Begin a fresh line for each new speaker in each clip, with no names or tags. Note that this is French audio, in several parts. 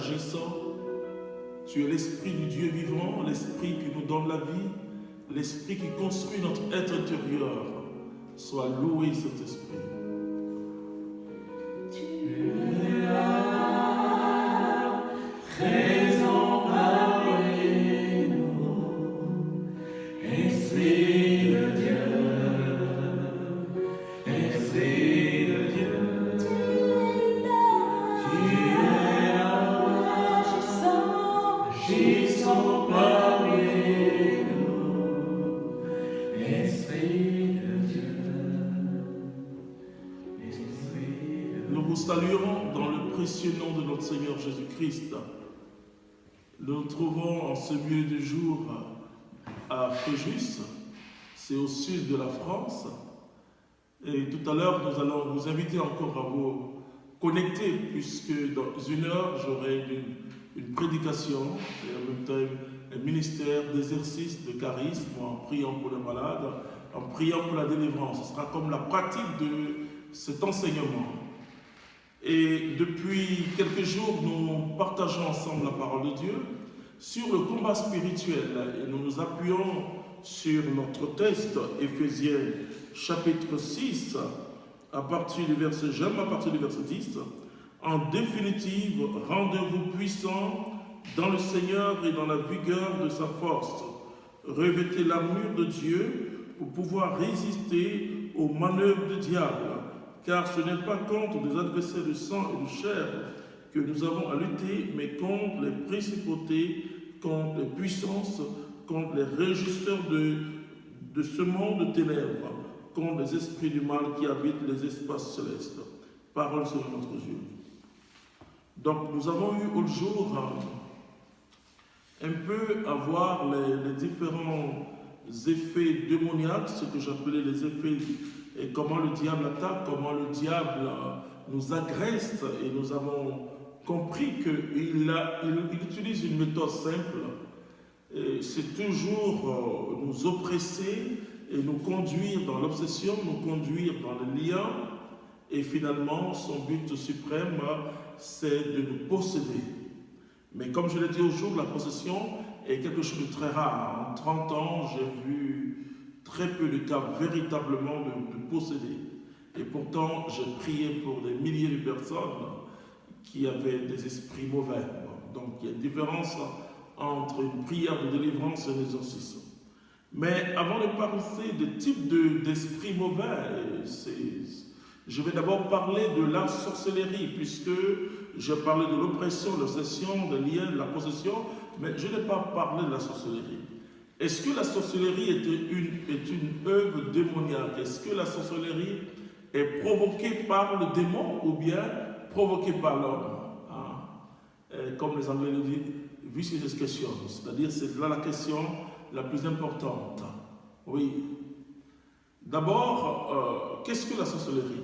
agissant. Tu es l'Esprit du Dieu vivant, l'Esprit qui nous donne la vie, l'Esprit qui construit notre être intérieur. Sois loué, Saint-Esprit.
Tu es là, présent parmi nous, Esprit de Dieu, Esprit de Dieu. Tu es là, agissant parmi nous, Esprit de Dieu.
Nous vous saluons dans le précieux nom de notre Seigneur Jésus-Christ. Nous nous trouvons en ce milieu du jour à Fréjus, c'est au sud de la France. Et tout à l'heure, nous allons vous inviter encore à vous connecter, puisque dans une heure, j'aurai une prédication et en même temps un ministère d'exercice, de charisme, en priant pour les malades, en priant pour la délivrance. Ce sera comme la pratique de cet enseignement. Et depuis quelques jours, nous partageons ensemble la parole de Dieu sur le combat spirituel. Et nous nous appuyons sur notre texte, Éphésiens chapitre 6, à partir du verset 10. En définitive, rendez-vous puissants dans le Seigneur et dans la vigueur de sa force. Revêtez l'armure de Dieu pour pouvoir résister aux manœuvres du diable. Car ce n'est pas contre des adversaires de sang et de chair que nous avons à lutter, mais contre les principautés, contre les puissances, contre les régisseurs de ce monde de ténèbres, contre les esprits du mal qui habitent les espaces célestes. Parole sur notre Dieu. Donc nous avons eu au jour un peu à voir les différents effets démoniaques, ce que j'appelais les effets, et comment le diable attaque, comment le diable nous agresse, et nous avons compris qu'il utilise une méthode simple, c'est toujours nous oppresser et nous conduire dans l'obsession, nous conduire dans le lien, et finalement son but suprême c'est de nous posséder. Mais comme je l'ai dit au jour, la possession est quelque chose de très rare. En 30 ans, j'ai vu très peu de cas véritablement de posséder. Et pourtant, j'ai prié pour des milliers de personnes qui avaient des esprits mauvais. Donc il y a une différence entre une prière de délivrance et un exorcisme. Mais avant de parler des types d'esprits mauvais, je vais d'abord parler de la sorcellerie, puisque j'ai parlé de l'oppression, de l'obsession, des liens, de la possession, mais je n'ai pas parlé de la sorcellerie. Est-ce que la sorcellerie est une œuvre démoniaque? Est-ce que la sorcellerie est provoquée par le démon ou bien provoquée par l'homme? Comme les Anglais le disent, vicious question, c'est-à-dire c'est là la question la plus importante. Oui. D'abord, qu'est-ce que la sorcellerie?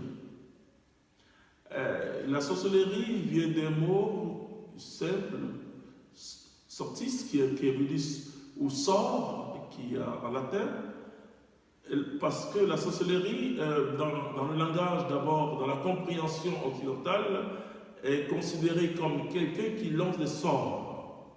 La sorcellerie vient d'un mot simple, sortis, qui veut dire ou sort, qui est en latin, parce que la sorcellerie, dans le langage d'abord, dans la compréhension occidentale, est considérée comme quelqu'un qui lance des sorts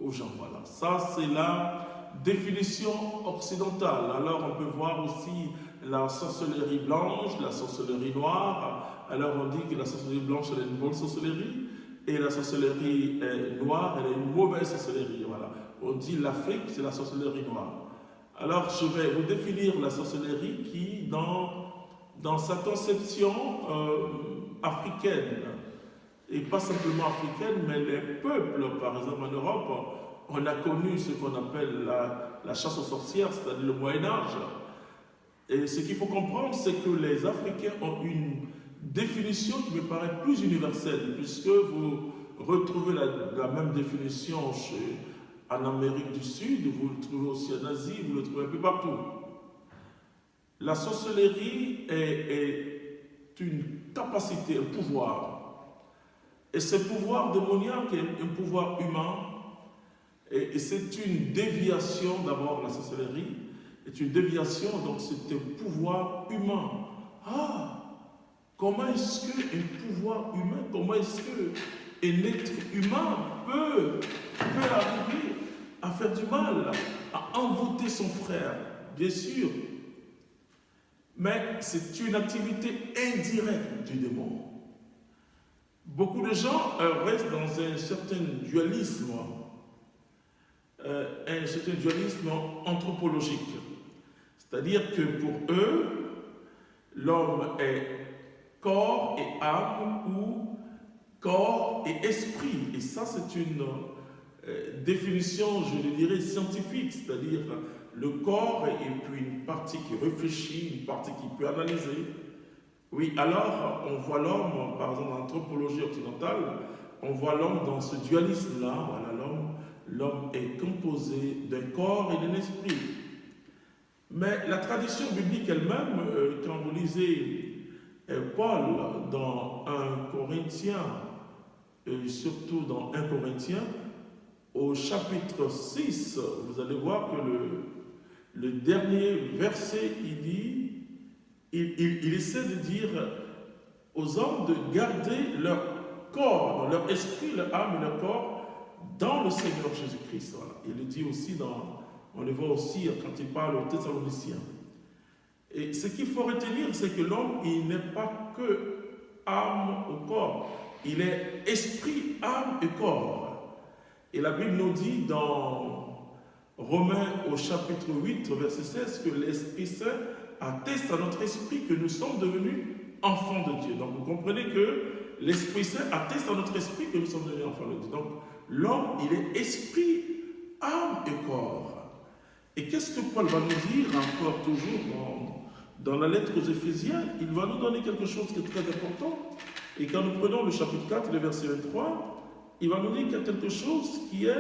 aux gens. Voilà. Ça, c'est la définition occidentale. Alors, on peut voir aussi la sorcellerie blanche, la sorcellerie noire. Alors, on dit que la sorcellerie blanche, elle est une bonne sorcellerie, et la sorcellerie noire, elle est une mauvaise sorcellerie. Voilà. On dit l'Afrique, c'est la sorcellerie noire. Alors, je vais vous définir la sorcellerie qui, dans sa conception africaine, et pas simplement africaine, mais les peuples, par exemple en Europe, on a connu ce qu'on appelle la chasse aux sorcières, c'est-à-dire le Moyen-Âge. Et ce qu'il faut comprendre, c'est que les Africains ont une définition qui me paraît plus universelle, puisque vous retrouvez la même définition en Amérique du Sud, vous le trouvez aussi en Asie, vous le trouvez un peu partout. La sorcellerie est une capacité, un pouvoir. Et ce pouvoir démoniaque est un pouvoir humain. Et c'est une déviation, d'abord, la sorcellerie est une déviation, donc c'est un pouvoir humain. Ah! Comment est-ce qu'un pouvoir humain, comment est-ce que Et l'être humain peut arriver à faire du mal, à envoûter son frère, bien sûr. Mais c'est une activité indirecte du démon. Beaucoup de gens restent dans un certain dualisme anthropologique. C'est-à-dire que pour eux, l'homme est corps et âme ou corps et esprit. Et ça, c'est une définition, je le dirais, scientifique. C'est-à-dire le corps et puis une partie qui réfléchit, une partie qui peut analyser. Oui, alors on voit l'homme, par exemple, dans l'anthropologie occidentale, on voit l'homme dans ce dualisme-là. Voilà, l'homme est composé d'un corps et d'un esprit. Mais la tradition biblique elle-même, quand vous lisez Paul dans 1 Corinthiens, surtout dans 1 Corinthiens, au chapitre 6, vous allez voir que le dernier verset, il dit, il essaie de dire aux hommes de garder leur corps, leur esprit, leur âme et leur corps dans le Seigneur Jésus-Christ. Voilà. Il le dit aussi on le voit aussi quand il parle aux Thessaloniciens. Et ce qu'il faut retenir, c'est que l'homme, il n'est pas que âme ou corps. Il est esprit, âme et corps. Et la Bible nous dit dans Romains au chapitre 8, verset 16, que l'Esprit Saint atteste à notre esprit que nous sommes devenus enfants de Dieu. Donc vous comprenez que l'Esprit Saint atteste à notre esprit que nous sommes devenus enfants de Dieu. Donc l'homme, il est esprit, âme et corps. Et qu'est-ce que Paul va nous dire encore toujours dans la lettre aux Éphésiens? Il va nous donner quelque chose qui est très important. Et quand nous prenons le chapitre 4, le verset 23, il va nous dire qu'il y a quelque chose qui est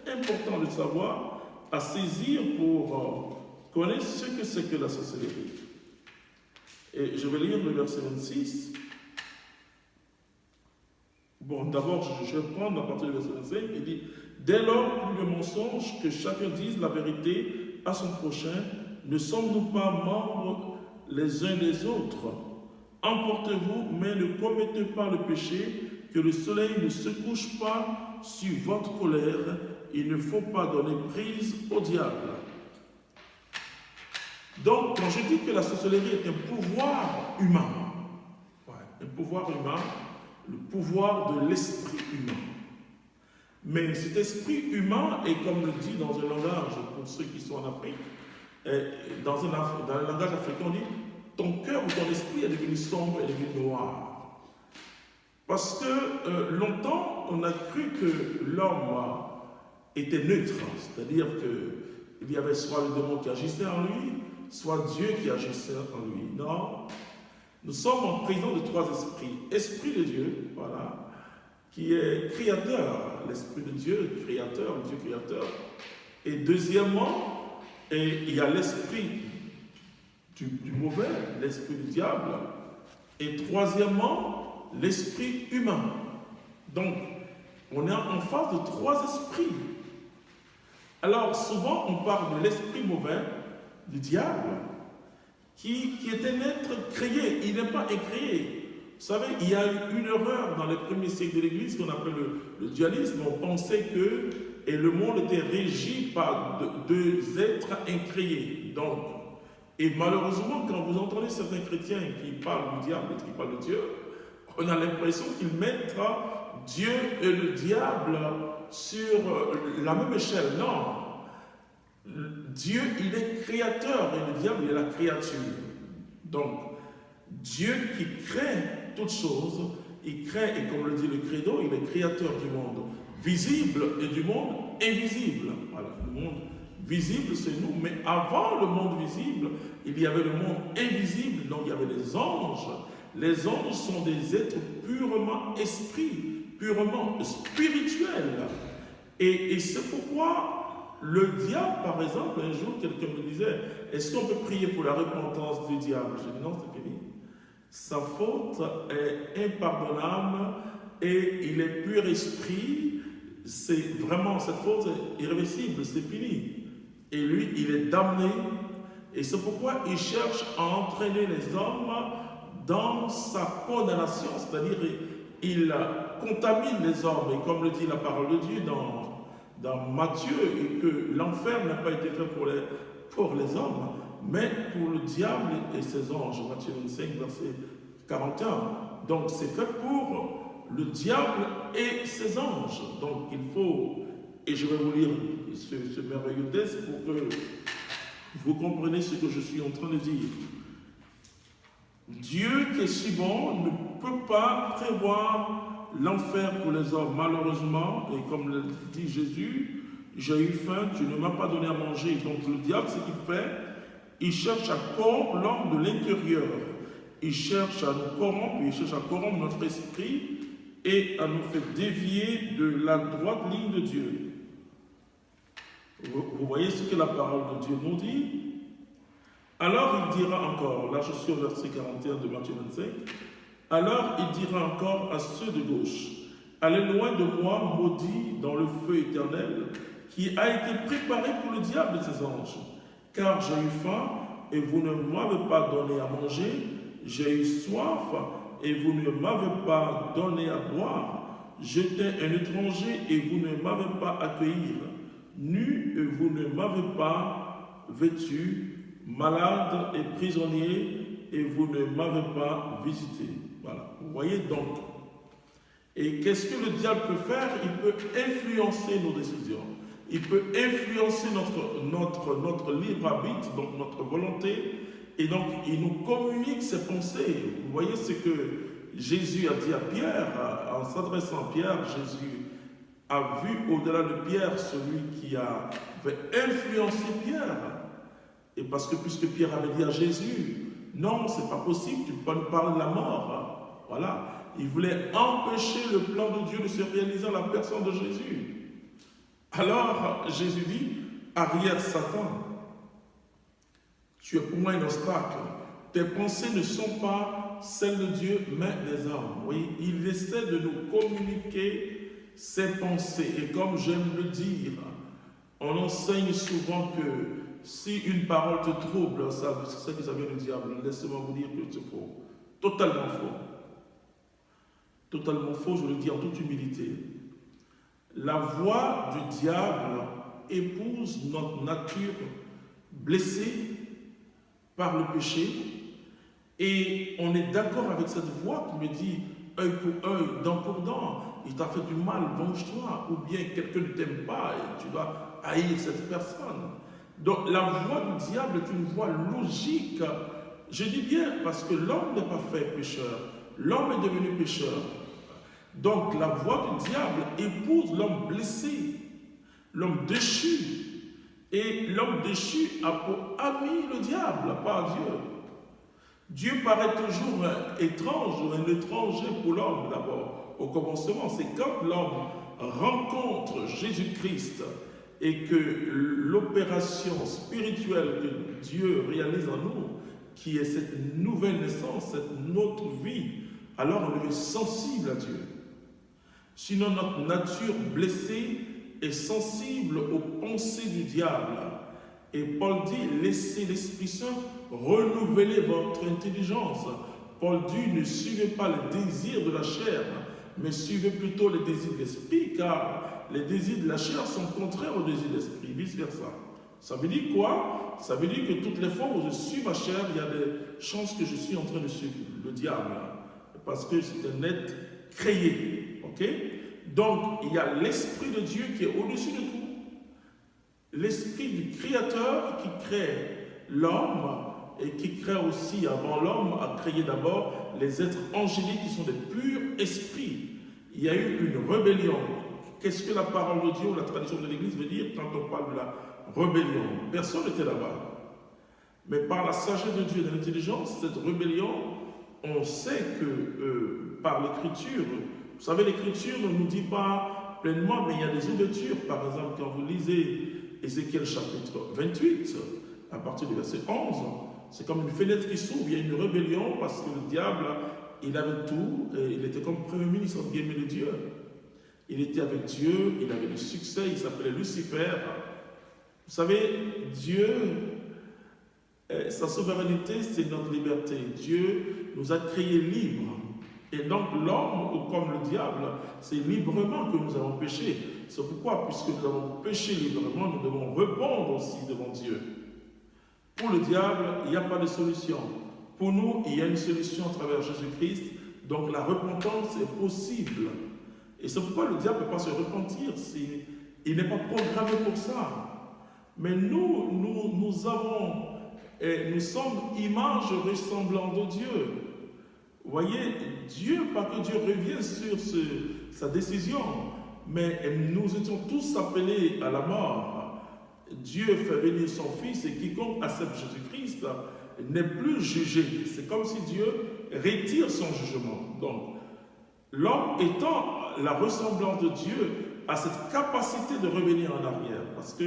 important de savoir, à saisir pour connaître ce que c'est que la sorcellerie. Et je vais lire le verset 26. Bon, d'abord, je vais prendre à partir du verset 25. Il dit: dès lors, plus de mensonges, que chacun dise la vérité à son prochain. Ne sommes-nous pas membres les uns des autres? Emportez-vous, mais ne commettez pas le péché, que le soleil ne se couche pas sur votre colère. Il ne faut pas donner prise au diable. Donc, quand je dis que la sorcellerie est un pouvoir humain, un pouvoir humain, le pouvoir de l'esprit humain. Mais cet esprit humain est, comme le dit dans un langage, pour ceux qui sont en Afrique, dans le langage africain, on dit ton cœur ou ton esprit est devenu sombre, est devenu noir. Parce que longtemps, on a cru que l'homme était neutre, c'est-à-dire qu'il y avait soit le démon qui agissait en lui, soit Dieu qui agissait en lui. Non, nous sommes en prison de trois esprits. Esprit de Dieu, voilà, qui est créateur, l'esprit de Dieu, créateur, le Dieu créateur. Et deuxièmement, il y a l'esprit du mauvais, l'esprit du diable. Et troisièmement, l'esprit humain. Donc, on est en face de trois esprits. Alors, souvent, on parle de l'esprit mauvais, du diable, qui est un être créé. Il n'est pas incréé. Vous savez, il y a eu une erreur dans les premiers siècles de l'Église qu'on appelle le dualisme. On pensait que le monde était régi par deux êtres incréés. Donc, et malheureusement, quand vous entendez certains chrétiens qui parlent du diable et qui parlent de Dieu, on a l'impression qu'ils mettent Dieu et le diable sur la même échelle. Non. Dieu, il est créateur et le diable, il est la créature. Donc, Dieu qui crée toutes choses, il crée, et comme le dit le credo, il est créateur du monde visible et du monde invisible. Voilà, le monde visible, c'est nous, mais avant le monde visible, il y avait le monde invisible, donc il y avait les anges. Les anges sont des êtres purement esprits, purement spirituels. Et c'est pourquoi le diable, par exemple, un jour, quelqu'un me disait, est-ce qu'on peut prier pour la repentance du diable? Je dis non, c'est fini. Sa faute est impardonnable et il est pur esprit. C'est vraiment, cette faute est irréversible, c'est fini. Et lui, il est damné. Et c'est pourquoi il cherche à entraîner les hommes dans sa condamnation, c'est-à-dire il contamine les hommes. Et comme le dit la parole de Dieu dans Matthieu, et que l'enfer n'a pas été fait pour les hommes, mais pour le diable et ses anges. Matthieu 25, verset 41. Donc c'est fait pour le diable et ses anges. Donc il faut, et je vais vous lire ce merveilleux texte pour que vous compreniez ce que je suis en train de dire. Dieu qui est si bon ne peut pas prévoir l'enfer pour les hommes. Malheureusement, et comme le dit Jésus, j'ai eu faim, tu ne m'as pas donné à manger. Donc le diable, ce qu'il fait, il cherche à corrompre l'homme de l'intérieur. Il cherche à nous corrompre, il cherche à corrompre notre esprit et à nous faire dévier de la droite ligne de Dieu. Vous voyez ce que la parole de Dieu nous dit? Alors il dira encore, là je suis au verset 41 de Matthieu 25, alors il dira encore à ceux de gauche, allez loin de moi, maudits dans le feu éternel, qui a été préparé pour le diable et ses anges. Car j'ai eu faim, et vous ne m'avez pas donné à manger, j'ai eu soif, et vous ne m'avez pas donné à boire, j'étais un étranger, et vous ne m'avez pas accueilli, nu, et vous ne m'avez pas vêtu, malade et prisonnier, et vous ne m'avez pas visité. Voilà, vous voyez donc. Et qu'est-ce que le diable peut faire? Il peut influencer nos décisions. Il peut influencer notre libre arbitre, donc notre volonté, et donc il nous communique ses pensées. Vous voyez ce que Jésus a dit à Pierre, en s'adressant à Pierre, Jésus a vu au-delà de Pierre celui qui avait influencé Pierre. Et parce que puisque Pierre avait dit à Jésus, non, c'est pas possible, tu peux pas nous parler de la mort. Voilà, il voulait empêcher le plan de Dieu de se réaliser en la personne de Jésus. Alors, Jésus dit, arrière Satan, tu es pour moi un obstacle. Tes pensées ne sont pas celles de Dieu, mais des hommes. Oui, il essaie de nous communiquer ses pensées. Et comme j'aime le dire, on enseigne souvent que si une parole te trouble, c'est ça que ça vient du diable. Laissez-moi vous dire que c'est faux. Totalement faux. Totalement faux, je le dis en toute humilité. La voix du diable épouse notre nature blessée par le péché et on est d'accord avec cette voix qui me dit œil pour œil, dent pour dent, il t'a fait du mal, venge-toi, ou bien quelqu'un ne t'aime pas et tu dois haïr cette personne. Donc la voix du diable est une voix logique. Je dis bien parce que l'homme n'est pas fait pécheur, l'homme est devenu pécheur. Donc la voix du diable épouse l'homme blessé, l'homme déchu. Et l'homme déchu a pour ami le diable, pas Dieu. Dieu paraît toujours étrange ou un étranger pour l'homme d'abord. Au commencement, c'est quand l'homme rencontre Jésus-Christ et que l'opération spirituelle que Dieu réalise en nous, qui est cette nouvelle naissance, cette notre vie, alors on devient sensible à Dieu. Sinon, notre nature blessée est sensible aux pensées du diable. Et Paul dit, laissez l'Esprit Saint renouveler votre intelligence. Paul dit, ne suivez pas les désirs de la chair, mais suivez plutôt les désirs de l'Esprit, car les désirs de la chair sont contraires aux désirs de l'Esprit, vice-versa. Ça veut dire quoi? Ça veut dire que toutes les fois où je suis ma chair, il y a des chances que je suis en train de suivre le diable, parce que c'est un être créé, ok? Donc, il y a l'Esprit de Dieu qui est au-dessus de tout. L'Esprit du Créateur qui crée l'homme et qui crée aussi, avant l'homme, a créé d'abord les êtres angéliques qui sont des purs esprits. Il y a eu une rébellion. Qu'est-ce que la parole de Dieu ou la tradition de l'Église veut dire quand on parle de la rébellion? Personne n'était là-bas. Mais par la sagesse de Dieu et de l'intelligence, cette rébellion, on sait que par l'Écriture, vous savez, l'Écriture ne nous dit pas pleinement, mais il y a des ouvertures. Par exemple, quand vous lisez Ézéchiel chapitre 28, à partir du verset 11, c'est comme une fenêtre qui s'ouvre, il y a une rébellion parce que le diable, il avait tout, et il était comme premier ministre entre guillemets de Dieu. Il était avec Dieu, il avait du succès, il s'appelait Lucifer. Vous savez, Dieu, sa souveraineté, c'est notre liberté. Dieu nous a créés libres. Et donc l'homme, ou comme le diable, c'est librement que nous avons péché. C'est pourquoi, puisque nous avons péché librement, nous devons répondre aussi devant Dieu. Pour le diable, il n'y a pas de solution. Pour nous, il y a une solution à travers Jésus-Christ. Donc la repentance est possible. Et c'est pourquoi le diable ne peut pas se repentir. Il n'est pas programmé pour ça. Mais nous sommes image ressemblante de Dieu. Vous voyez, Dieu, pas que Dieu revienne sur sa décision, mais nous étions tous appelés à la mort. Dieu fait venir son Fils et quiconque accepte Jésus-Christ n'est plus jugé. C'est comme si Dieu retire son jugement. Donc, l'homme étant la ressemblance de Dieu a cette capacité de revenir en arrière. Parce que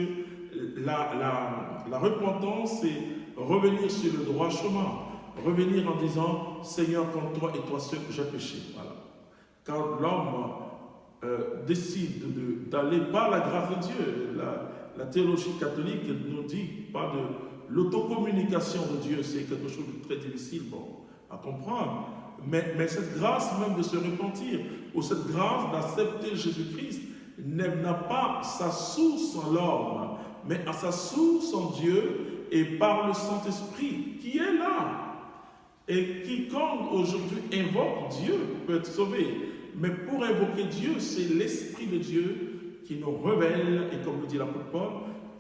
la repentance, c'est revenir sur le droit chemin. Revenir en disant, Seigneur, contre toi et toi seul, j'ai péché. Voilà. Quand l'homme décide d'aller par la grâce de Dieu, la théologie catholique nous dit pas de l'autocommunication de Dieu, c'est quelque chose de très difficile à comprendre. Mais cette grâce même de se repentir, ou cette grâce d'accepter Jésus-Christ, n'a pas sa source en l'homme, mais à sa source en Dieu et par le Saint-Esprit qui est là. Et quiconque aujourd'hui invoque Dieu peut être sauvé. Mais pour invoquer Dieu, c'est l'Esprit de Dieu qui nous révèle, et comme le dit l'apôtre Paul,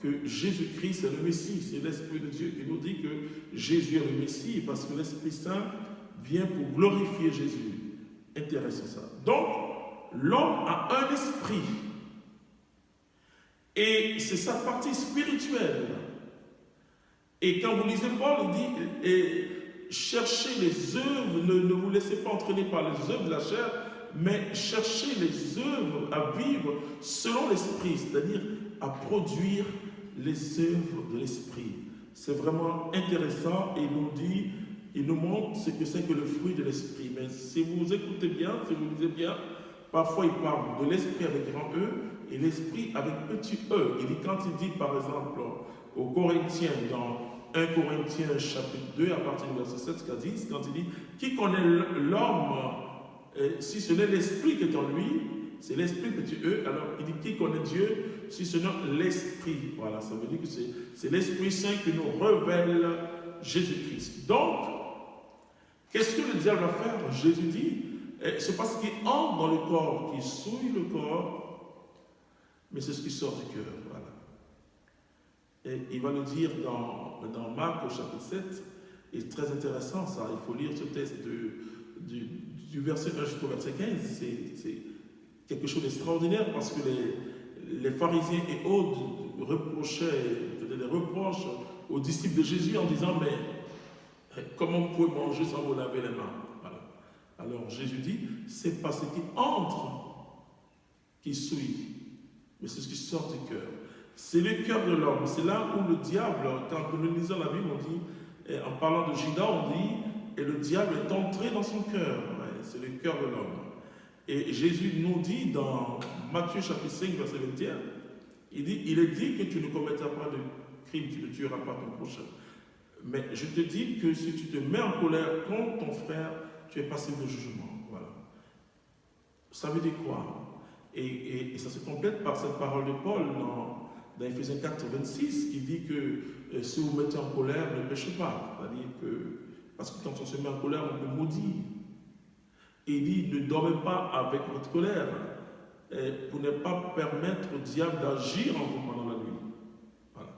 que Jésus-Christ est le Messie. C'est l'Esprit de Dieu qui nous dit que Jésus est le Messie, parce que l'Esprit Saint vient pour glorifier Jésus. Intéressant ça. Donc, l'homme a un esprit. Et c'est sa partie spirituelle. Et quand vous lisez Paul, il dit, cherchez les œuvres, ne vous laissez pas entraîner par les œuvres de la chair, mais cherchez les œuvres à vivre selon l'esprit, c'est-à-dire à produire les œuvres de l'esprit. C'est vraiment intéressant et il nous montre ce que c'est que le fruit de l'esprit. Mais si vous écoutez bien, si vous lisez bien, parfois il parle de l'esprit avec grand E et l'esprit avec petit e. Il dit, quand il dit par exemple aux Corinthiens dans 1 Corinthiens chapitre 2 à partir du verset 7 à 10, quand il dit qui connaît l'homme si ce n'est l'esprit qui est en lui, c'est l'esprit petit e, alors il dit qui connaît Dieu si ce n'est l'esprit. Voilà, ça veut dire que c'est l'Esprit Saint qui nous révèle Jésus-Christ. Donc, qu'est-ce que le diable va faire? Jésus dit, c'est parce qu'il entre dans le corps, qu'il souille le corps, mais c'est ce qui sort du cœur. Voilà. Et il va le dire dans Marc au chapitre 7, et c'est très intéressant ça, il faut lire ce texte du verset 1 jusqu'au verset 15, c'est quelque chose d'extraordinaire parce que les pharisiens et autres faisaient des reproches aux disciples de Jésus en disant mais comment vous pouvez manger sans vous laver les mains? Voilà. Alors Jésus dit, c'est parce qu'il entre qui souille, mais c'est ce qui sort du cœur. C'est le cœur de l'homme. C'est là où le diable, quand nous lisons la Bible, on dit, en parlant de Judas, on dit, et le diable est entré dans son cœur. Ouais, c'est le cœur de l'homme. Et Jésus nous dit dans Matthieu chapitre 5, verset 21, il est dit que tu ne commettras pas de crime, tu ne tueras pas ton prochain. Mais je te dis que si tu te mets en colère contre ton frère, tu es passible de jugement. Voilà. Ça veut dire quoi? Et ça se complète par cette parole de Paul dans Éphésiens 4, 26, qui dit que si vous mettez en colère, ne péchez pas. C'est-à-dire que, parce que quand on se met en colère, on peut maudire. Et il dit, ne dormez pas avec votre colère, pour ne pas permettre au diable d'agir en vous pendant la nuit. Voilà.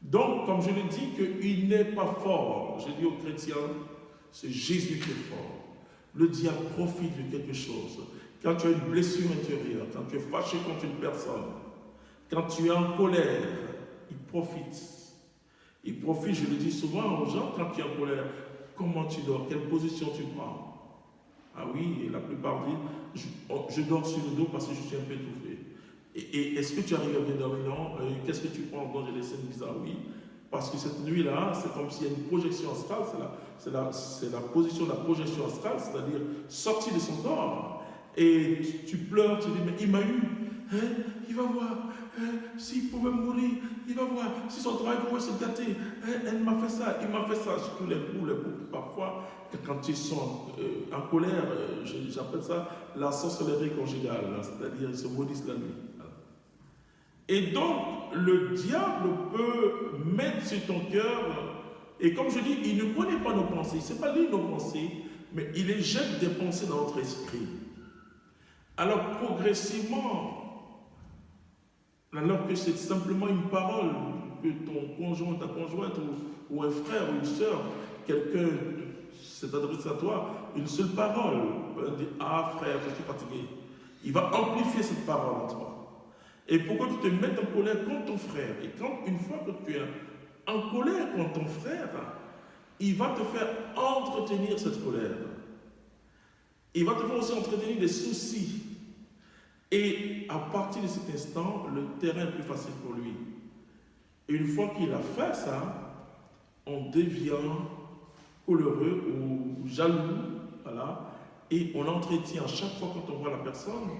Donc, comme je l'ai dit, qu'il n'est pas fort. Je dis aux chrétiens, c'est Jésus qui est fort. Le diable profite de quelque chose. Quand tu as une blessure intérieure, quand tu es fâché contre une personne, quand tu es en colère, il profite. Il profite, je le dis souvent aux gens, quand tu es en colère, comment tu dors, quelle position tu prends? Ah oui, et la plupart disent, je dors sur le dos parce que je suis un peu étouffé. Et est-ce que tu arrives à bien dormir? Non. Qu'est-ce que tu prends? Donc j'ai des scènes bizarres, oui. Parce que cette nuit-là, c'est comme s'il y a une projection astrale, c'est la position de la projection astrale, c'est-à-dire sortir de son corps. Et tu pleures, tu dis, mais il m'a eu. il va voir, s'il pouvait mourir, il va voir, si son travail pouvait se gâter, elle m'a fait ça, il m'a fait ça. Surtout les couples, parfois, quand ils sont en colère, j'appelle ça la sorcellerie conjugale, c'est-à-dire ils se maudissent la nuit. Et donc, le diable peut mettre sur ton cœur, et comme je dis, il ne connaît pas nos pensées, il ne sait pas lire nos pensées, mais il les jette des pensées dans notre esprit. Alors, progressivement, alors que c'est simplement une parole que ton conjoint, ta conjointe, ou un frère ou une soeur, quelqu'un s'est adressé à toi, une seule parole, on dit, ah frère, je suis fatigué. Il va amplifier cette parole en toi. Et pourquoi tu te mets en colère contre ton frère? Et quand une fois que tu es en colère contre ton frère, il va te faire entretenir cette colère. Il va te faire aussi entretenir des soucis. Et à partir de cet instant, le terrain est plus facile pour lui. Et une fois qu'il a fait ça, on devient coléreux ou jaloux, voilà, et on entretient chaque fois quand on voit la personne,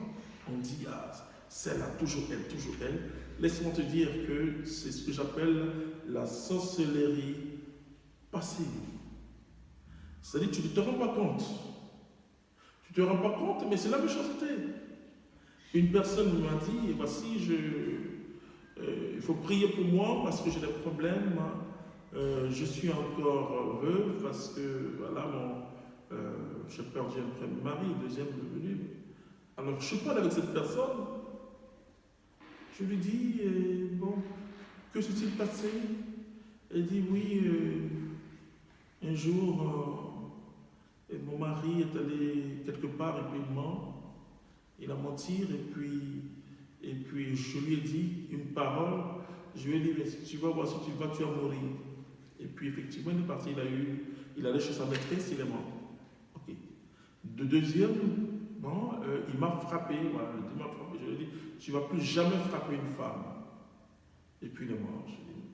on dit, ah, celle-là, toujours elle, toujours elle. Laisse-moi te dire que c'est ce que j'appelle la sorcellerie passive. C'est-à-dire, tu ne te rends pas compte. Tu ne te rends pas compte, mais c'est la méchanceté. Une personne m'a dit, voici, il faut prier pour moi parce que j'ai des problèmes. Je suis encore veuve parce que, voilà, j'ai perdu un premier mari, deuxième devenu. Alors, je parle avec cette personne. Je lui dis, bon, que s'est-il passé? Elle dit, oui, un jour, mon mari est allé quelque part et puis il ment. Il a menti et puis je lui ai dit une parole. Je lui ai dit, mais si tu vas voir, si tu vas, tu vas mourir. Et puis effectivement, il est parti, il allait chez sa maîtresse, il est mort. Ok. De deuxième, non, il m'a frappé, voilà, il m'a frappé. Je lui ai dit, tu ne vas plus jamais frapper une femme. Et puis il est mort. Je lui ai dit,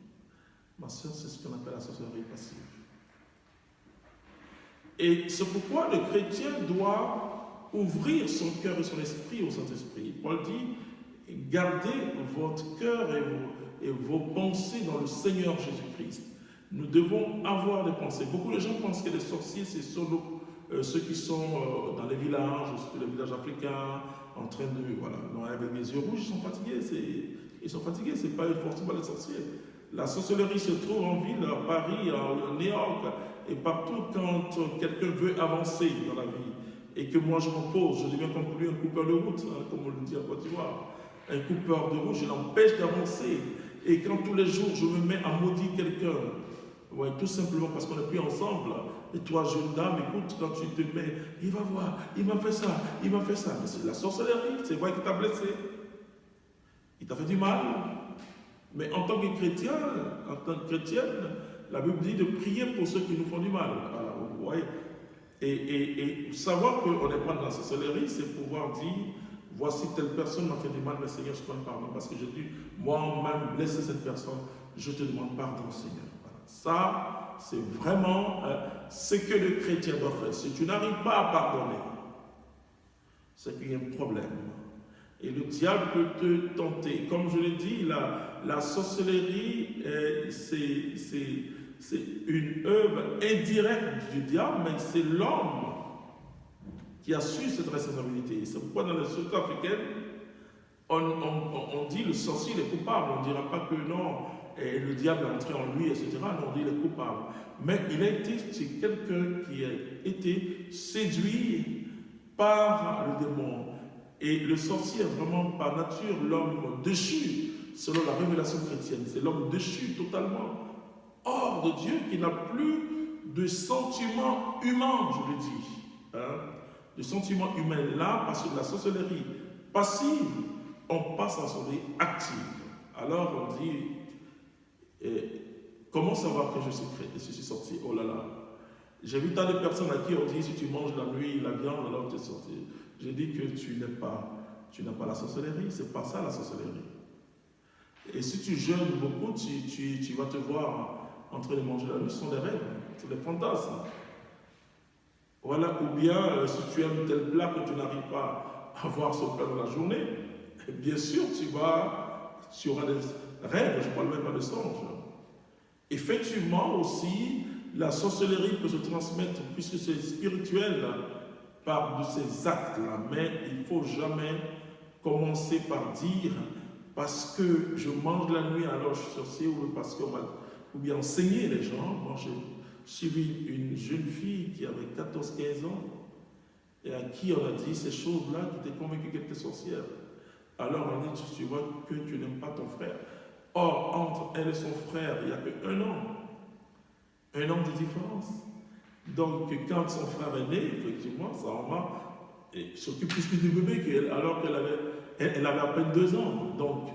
ma soeur, c'est ce qu'on appelle la sorcellerie passive. Et c'est pourquoi le chrétien doit ouvrir son cœur et son esprit au Saint-Esprit. Paul dit, gardez votre cœur et vos pensées dans le Seigneur Jésus-Christ. Nous devons avoir des pensées. Beaucoup de gens pensent que les sorciers, c'est solo ceux qui sont dans les villages, surtout les villages africains, en train de, voilà, avec les yeux rouges, ils sont fatigués. Ils sont fatigués, c'est pas forcément les sorciers. La sorcellerie se trouve en ville, à Paris, à New York, et partout quand quelqu'un veut avancer dans la vie. Et que moi je m'oppose, je deviens comme lui un coupeur de route, comme on le dit en Côte d'Ivoire. Un coupeur de route, je l'empêche d'avancer. Et quand tous les jours je me mets à maudire quelqu'un, ouais, tout simplement parce qu'on n'est plus ensemble. Et toi, jeune dame, écoute, quand tu te mets, il va voir, il m'a fait ça, il m'a fait ça. Mais c'est de la sorcellerie, c'est vrai qu'il t'a blessé. Il t'a fait du mal. Mais en tant que chrétien, en tant que chrétienne, la Bible dit de prier pour ceux qui nous font du mal. Voilà, vous voyez. Et savoir qu'on n'est pas dans la sorcellerie, c'est pouvoir dire, voici telle personne m'a fait du mal, mais Seigneur, je te demande pardon, parce que j'ai dû moi-même blesser cette personne, je te demande pardon, Seigneur. Voilà. Ça, c'est vraiment ce que le chrétien doit faire. Si tu n'arrives pas à pardonner, c'est qu'il y a un problème. Et le diable peut te tenter. Comme je l'ai dit, la sorcellerie, c'est une œuvre indirecte du diable, mais c'est l'homme qui a su cette responsabilité. C'est pourquoi dans les sociétés africaines, on dit le sorcier est coupable. On ne dira pas que non, le diable est entré en lui, etc. Non, on dit il est coupable. Mais il a été, c'est quelqu'un qui a été séduit par le démon. Et le sorcier est vraiment par nature l'homme déchu, selon la révélation chrétienne. C'est l'homme déchu totalement, hors de Dieu, qui n'a plus de sentiments humains, je le dis. Hein? De sentiments humains là, parce que de la sorcellerie passive, on passe en sorcellerie active. Alors on dit, comment savoir que je suis sorti? Oh là là. J'ai vu tant de personnes à qui on dit, si tu manges la nuit, la viande, alors tu es sorti. J'ai dit que tu n'as pas la sorcellerie, c'est pas ça la sorcellerie. Et si tu jeûnes beaucoup, tu vas te voir en train de manger la nuit, ce sont des rêves, c'est des fantasmes. Voilà, ou bien si tu aimes tel plat que tu n'arrives pas à voir ce plat dans la journée, Et bien sûr, tu auras des rêves, je ne parle même pas de songes. Effectivement aussi, la sorcellerie peut se transmettre, puisque c'est spirituel, par de ces actes-là. Mais il ne faut jamais commencer par dire parce que je mange la nuit alors je suis sorcier ou parce qu'on va ou bien enseigner les gens. Moi j'ai suivi une jeune fille qui avait 14-15 ans et à qui on a dit ces choses-là, qui était convaincue qu'elle était sorcière. Alors on dit, tu vois que tu n'aimes pas ton frère. Or, entre elle et son frère, il n'y a qu'un an. Un an de différence. Donc, quand son frère est né, effectivement, sa maman s'occupe plus du bébé qu'elle, alors qu'elle avait à peine 2 ans. Donc,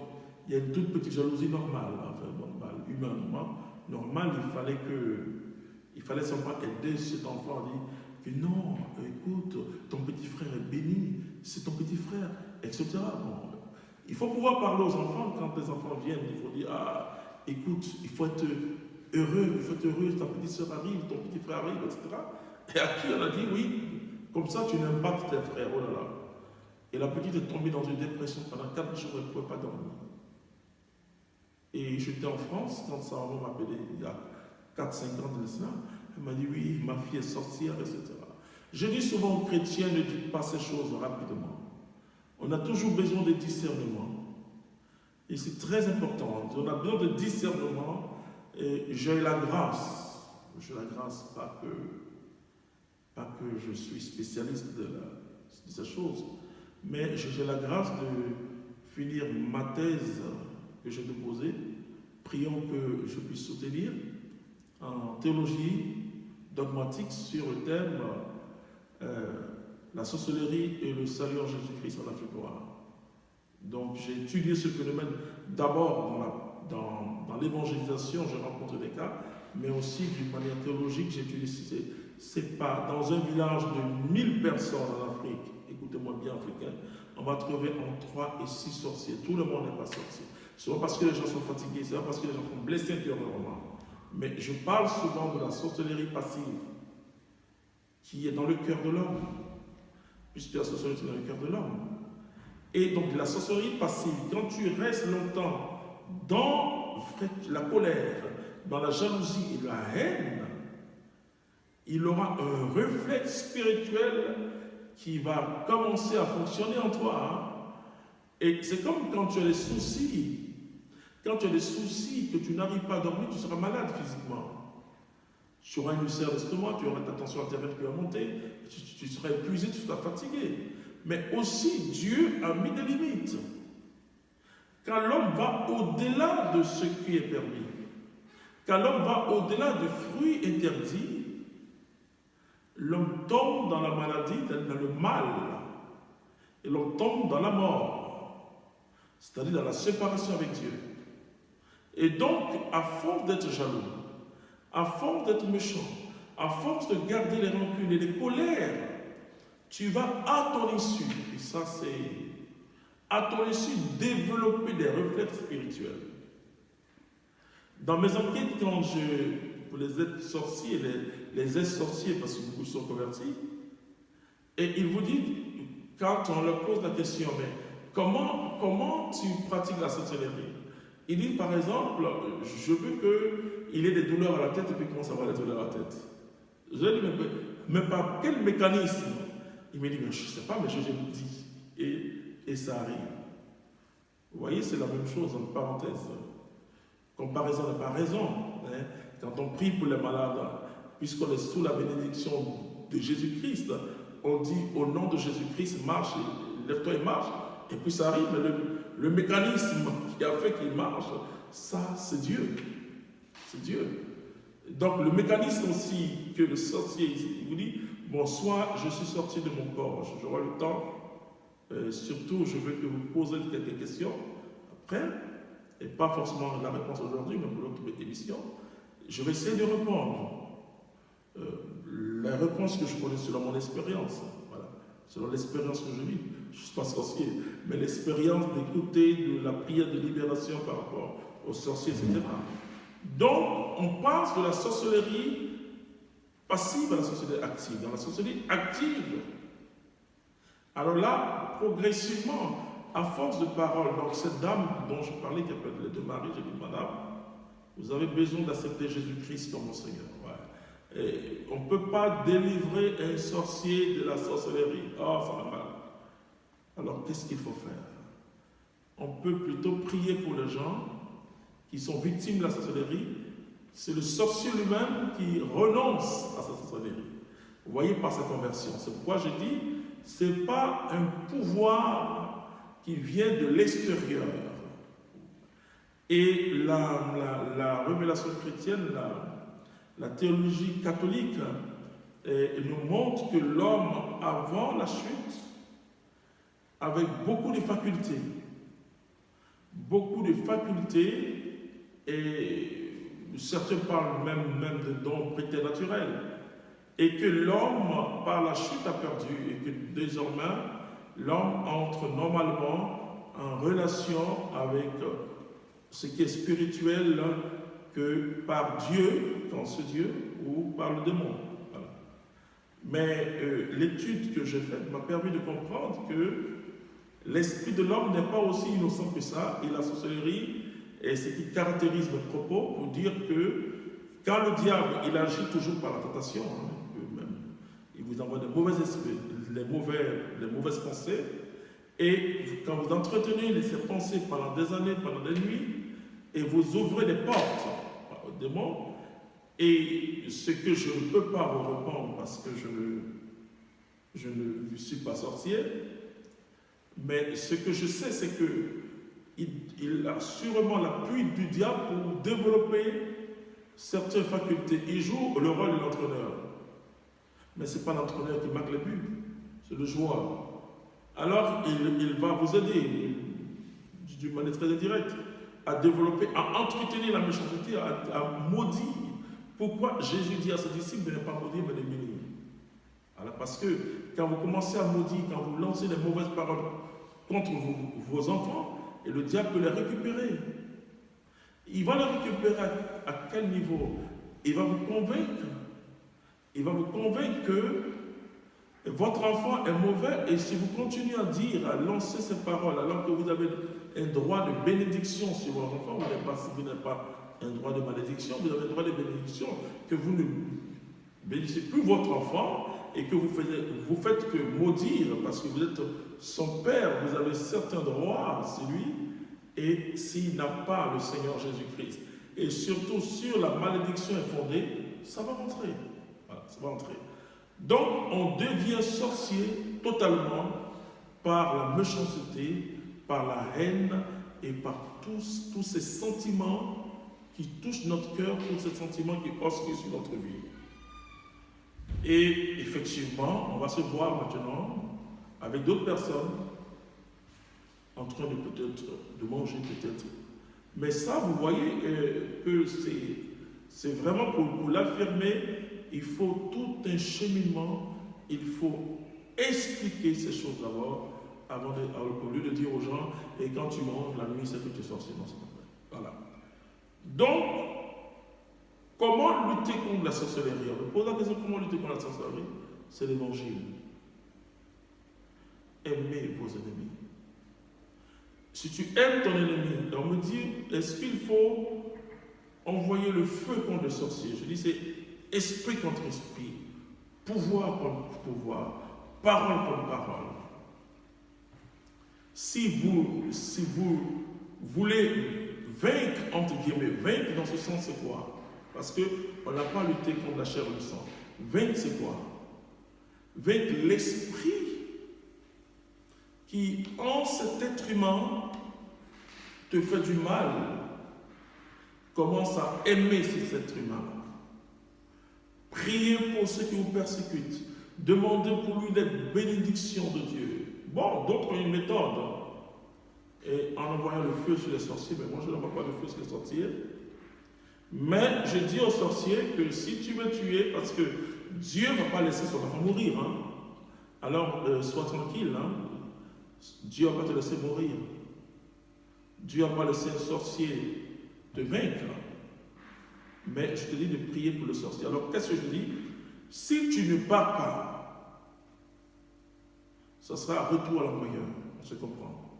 il y a une toute petite jalousie normale, enfin, normale, humainement, normale. Il fallait seulement aider cet enfant à dire que non, écoute, ton petit frère est béni, c'est ton petit frère, etc. Bon, il faut pouvoir parler aux enfants quand les enfants viennent. Il faut dire, ah, écoute, il faut être heureux, ta petite soeur arrive, ton petit frère arrive, etc. Et à qui on a dit, oui, comme ça tu n'aimes pas tes frères, oh là là. Et la petite est tombée dans une dépression pendant 4 jours, elle ne pouvait pas dormir. Et j'étais en France, quand sa maman m'a appelé il y a 4-5 ans de cela, elle m'a dit, oui, ma fille est sorcière, etc. Je dis souvent aux chrétiens, ne dites pas ces choses rapidement. On a toujours besoin de discernement. Et c'est très important. On a besoin de discernement. Et j'ai la grâce. J'ai la grâce, pas que je suis spécialiste de ces choses, mais j'ai la grâce de finir ma thèse que j'ai déposée. Prions que je puisse soutenir en théologie dogmatique sur le thème la sorcellerie et le salut en Jésus-Christ en Afrique noire. Donc j'ai étudié ce phénomène d'abord dans l'évangélisation, je rencontre des cas, mais aussi d'une manière théologique, j'ai étudié. C'est pas dans un village de 1000 personnes en Afrique, écoutez-moi bien africain, on va trouver entre 3 et 6 sorciers. Tout le monde n'est pas sorcier. C'est pas parce que les gens sont fatigués, c'est pas parce que les gens sont blessés intérieurement. Mais je parle souvent de la sorcellerie passive qui est dans le cœur de l'homme, puisque la sorcellerie est dans le cœur de l'homme. Et donc la sorcellerie passive, quand tu restes longtemps dans la colère, dans la jalousie et la haine, il aura un réflexe spirituel qui va commencer à fonctionner en toi. Et c'est comme quand tu as des soucis. Quand tu as des soucis, que tu n'arrives pas à dormir, tu seras malade physiquement. Tu auras une ulcère d'estomac, tu auras ta tension artérielle qui va monter, tu seras épuisé, tu seras fatigué. Mais aussi, Dieu a mis des limites. Quand l'homme va au-delà de ce qui est permis, quand l'homme va au-delà du fruit interdit, l'homme tombe dans la maladie, dans le mal, et l'homme tombe dans la mort, c'est-à-dire dans la séparation avec Dieu. Et donc, à force d'être jaloux, à force d'être méchant, à force de garder les rancunes et les colères, tu vas à ton issue, et ça c'est à ton issue développer des réflexes spirituels. Dans mes enquêtes, pour les êtres sorciers, les ex-sorciers, parce que beaucoup sont convertis, et ils vous disent, quand on leur pose la question, mais comment tu pratiques la sorcellerie? Ils disent par exemple, je veux qu'il ait des douleurs à la tête et puis commence à avoir des douleurs à la tête. Je lui dis, mais par quel mécanisme? Il me dit, mais je ne sais pas, mais je vous dis. Et ça arrive. Vous voyez, c'est la même chose, en parenthèse. Comparaison n'est pas raison. Hein? Quand on prie pour les malades, puisqu'on est sous la bénédiction de Jésus-Christ, on dit au nom de Jésus-Christ, marche, lève-toi et marche. Et puis ça arrive, mais le mécanisme qui a fait qu'il marche, ça, c'est Dieu. C'est Dieu. Donc le mécanisme aussi que le sorcier il vous dit, bon, soit je suis sorti de mon corps, j'aurai le temps, surtout je veux que vous posez quelques questions après, et pas forcément la réponse aujourd'hui, mais pour l'autre émission, je vais essayer de répondre. La réponse que je connais selon mon expérience, voilà, selon l'expérience que je vis, je ne suis pas sorcier, mais l'expérience d'écouter de la prière de libération par rapport aux sorciers, etc. Donc, on passe de la sorcellerie passive à la sorcellerie active. Dans la sorcellerie active, alors là, progressivement, à force de parole, donc cette dame dont je parlais, qui appelle les deux maris, j'ai dit, madame, vous avez besoin d'accepter Jésus-Christ comme mon Seigneur. Ouais. Et on ne peut pas délivrer un sorcier de la sorcellerie. Oh, ça va mal. Alors, qu'est-ce qu'il faut faire? On peut plutôt prier pour les gens qui sont victimes de la sorcellerie. C'est le sorcier lui-même qui renonce à sa sorcellerie. Vous voyez, par sa conversion. C'est pourquoi je dis, ce n'est pas un pouvoir qui vient de l'extérieur. Et la révélation chrétienne, la théologie catholique, nous montre que l'homme, avant la chute, avec beaucoup de facultés, et certains parlent même de dons préternaturels, et que l'homme, par la chute, a perdu, et que désormais, l'homme entre normalement en relation avec ce qui est spirituel que par Dieu, dans ce Dieu, ou par le démon. Voilà. Mais l'étude que j'ai faite m'a permis de comprendre que l'esprit de l'homme n'est pas aussi innocent que ça, et la sorcellerie est ce qui caractérise nos propos pour dire que quand le diable, il agit toujours par la tentation, il vous envoie des mauvais esprits, les mauvaises pensées, et quand vous entretenez ces pensées pendant des années, pendant des nuits, et vous ouvrez des portes aux démons, et ce que je ne peux pas vous répondre parce que je ne suis pas sorcier, mais ce que je sais, c'est qu'il a sûrement l'appui du diable pour développer certaines facultés. Il joue le rôle de l'entraîneur. Mais ce n'est pas l'entraîneur qui marque les buts, c'est le joueur. Alors, il va vous aider, d'une manière très indirecte, à développer, à entretenir la méchanceté, à maudire. Pourquoi Jésus dit à ses disciples de ne pas maudire, mais de bénir? Alors, parce que quand vous commencez à maudire, quand vous lancez des mauvaises paroles contre vos enfants, et le diable peut les récupérer. Il va les récupérer à quel niveau? Il va vous convaincre. Il va vous convaincre que votre enfant est mauvais, et si vous continuez à dire, à lancer ces paroles, alors que vous avez un droit de bénédiction sur votre enfant, vous n'avez pas un droit de malédiction, vous avez un droit de bénédiction, que vous ne bénissez plus votre enfant, et que vous faites que maudire, parce que vous êtes son père, vous avez certains droits sur lui, et s'il n'a pas le Seigneur Jésus-Christ, et surtout sur la malédiction est fondée, ça va rentrer. Voilà, ça va rentrer. Donc, on devient sorcier totalement par la méchanceté, par la haine et par tous ces sentiments qui touchent notre cœur, tous ces sentiments qui oscillent sur notre vie. Et effectivement, on va se voir maintenant avec d'autres personnes en train de peut-être de manger peut-être. Mais ça, vous voyez que c'est vraiment pour l'affirmer, il faut tout un cheminement, il faut expliquer ces choses d'abord, au lieu de dire aux gens, et quand tu manges la nuit, c'est que tu es sorcier. Non, c'est pas vrai. Voilà. Donc, comment lutter contre la sorcellerie? On me pose la question, comment lutter contre la sorcellerie? C'est l'évangile. Aimez vos ennemis. Si tu aimes ton ennemi, on me dit, est-ce qu'il faut envoyer le feu contre le sorcier? Je dis, c'est esprit contre esprit, pouvoir contre pouvoir, parole contre parole. Si vous voulez vaincre, entre guillemets, vaincre dans ce sens, c'est quoi? Parce qu'on n'a pas lutté contre la chair et le sang. Vaincre, c'est quoi? Vaincre l'esprit qui, en cet être humain, te fait du mal, commence à aimer cet être humain. Priez pour ceux qui vous persécutent. Demandez pour lui les bénédictions de Dieu. Bon, d'autres ont une méthode. Et en envoyant le feu sur les sorciers, mais moi je n'envoie pas le feu sur les sorciers. Mais je dis aux sorciers que si tu veux tuer, parce que Dieu ne va pas laisser son enfant mourir, hein. Alors sois tranquille, hein. Dieu ne va pas te laisser mourir. Dieu n'a pas laissé un sorcier te vaincre. Mais je te dis de prier pour le sorcier. Alors qu'est-ce que je dis? Si tu ne pars pas, ça sera un retour à l'envoyeur. On se comprend.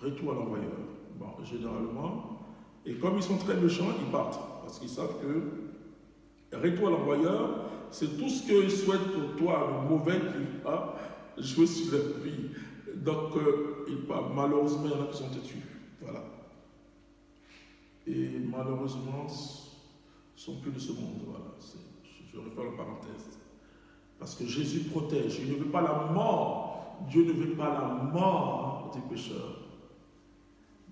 retour à l'envoyeur. Bon, généralement, et comme ils sont très méchants, ils partent, parce qu'ils savent que retour à l'envoyeur, c'est tout ce qu'ils souhaitent pour toi, le mauvais qui a joué sur leur vie. Donc, ils partent. Malheureusement, il y en a qui sont têtus. Voilà. Et malheureusement, ils sont plus de ce monde. Voilà. Je referme la parenthèse. Parce que Jésus protège. Il ne veut pas la mort. Dieu ne veut pas la mort des pécheurs.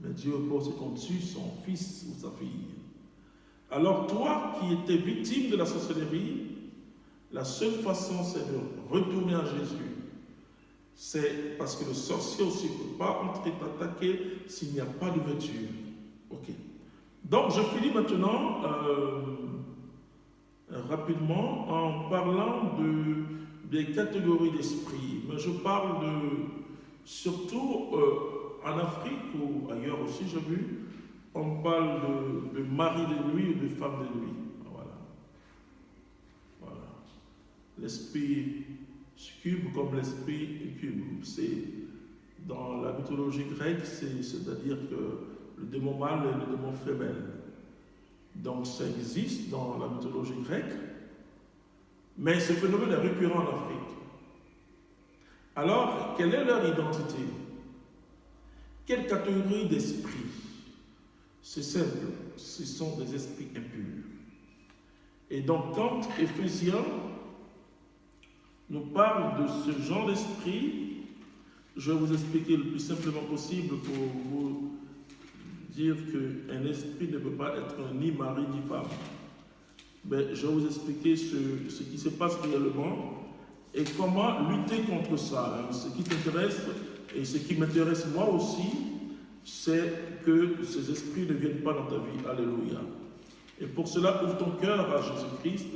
Mais Dieu oppose qu'on tue son fils ou sa fille. Alors toi qui étais victime de la sorcellerie, la seule façon c'est de retourner à Jésus. C'est parce que le sorcier aussi ne peut pas entrer t'attaquer s'il n'y a pas d'ouverture. Ok. Donc je finis maintenant rapidement en parlant des catégories d'esprit. Mais je parle surtout en Afrique ou ailleurs aussi, j'ai vu, on parle de mari de nuit ou de femme de nuit. Voilà. L'esprit succube comme l'esprit incube. C'est dans la mythologie grecque, c'est-à-dire que le démon mâle et le démon femelle. Donc ça existe dans la mythologie grecque, mais ce phénomène est récurrent en Afrique. Alors, quelle est leur identité? Quelle catégorie d'esprit? C'est simple, ce sont des esprits impurs. Et donc, quand Éphésiens nous parle de ce genre d'esprit, je vais vous expliquer le plus simplement possible pour vous dire qu'un esprit ne peut pas être ni mari ni femme. Mais je vais vous expliquer ce qui se passe réellement et comment lutter contre ça. Ce qui t'intéresse et ce qui m'intéresse moi aussi, c'est que ces esprits ne viennent pas dans ta vie. Alléluia. Et pour cela, ouvre ton cœur à Jésus-Christ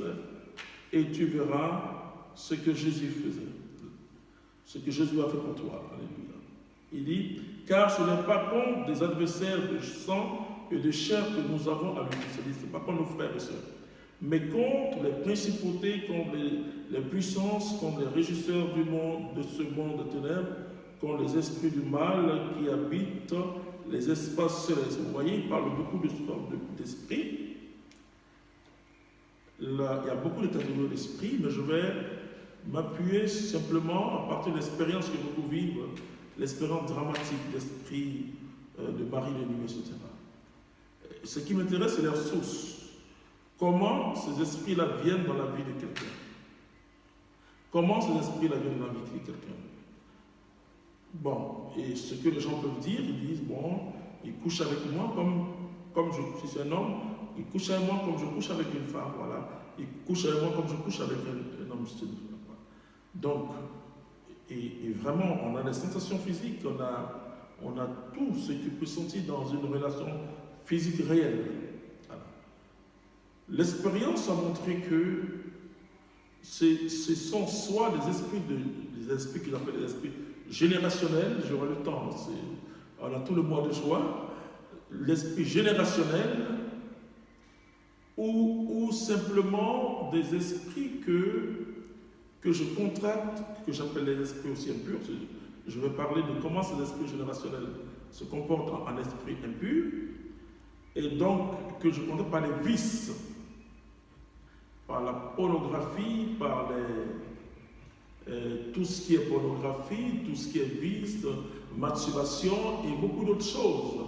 et tu verras ce que Jésus faisait. Ce que Jésus a fait pour toi. Alléluia. Il dit, car ce n'est pas contre des adversaires de sang et de chair que nous avons à lutter. Ce n'est pas contre nos frères et sœurs, mais contre les principautés, contre les puissances, contre les régisseurs du monde, de ce monde de ténèbres, contre les esprits du mal qui habitent les espaces célestes. Vous voyez, il parle beaucoup d'esprits. Là, il y a beaucoup de catégories d'esprit, mais je vais m'appuyer simplement à partir de l'expérience que beaucoup vivent, l'expérience dramatique d'esprit de Marie de nuit, etc. Ce qui m'intéresse, c'est leur source. Comment ces esprits-là viennent dans la vie de quelqu'un? Comment ces esprits-là viennent dans la vie de quelqu'un? Bon, et ce que les gens peuvent dire, ils disent, bon, il couche avec moi comme si c'est un homme, il couche avec moi comme je couche avec une femme, voilà. Il couche avec moi comme je couche avec un homme. Donc, et vraiment, on a des sensations physiques, on a tout ce que tu peux sentir dans une relation physique réelle. Voilà. L'expérience a montré que ce sont soit des esprits qu'ils appellent des esprits générationnels, j'aurai le temps, on a tout le mois de juin, l'esprit générationnel, ou simplement des esprits que je contracte, que j'appelle les esprits aussi impurs. Je vais parler de comment ces esprits générationnels se comportent en esprit impur, et donc que je contracte par les vices, par la pornographie, par tout ce qui est pornographie, tout ce qui est vice, masturbation et beaucoup d'autres choses.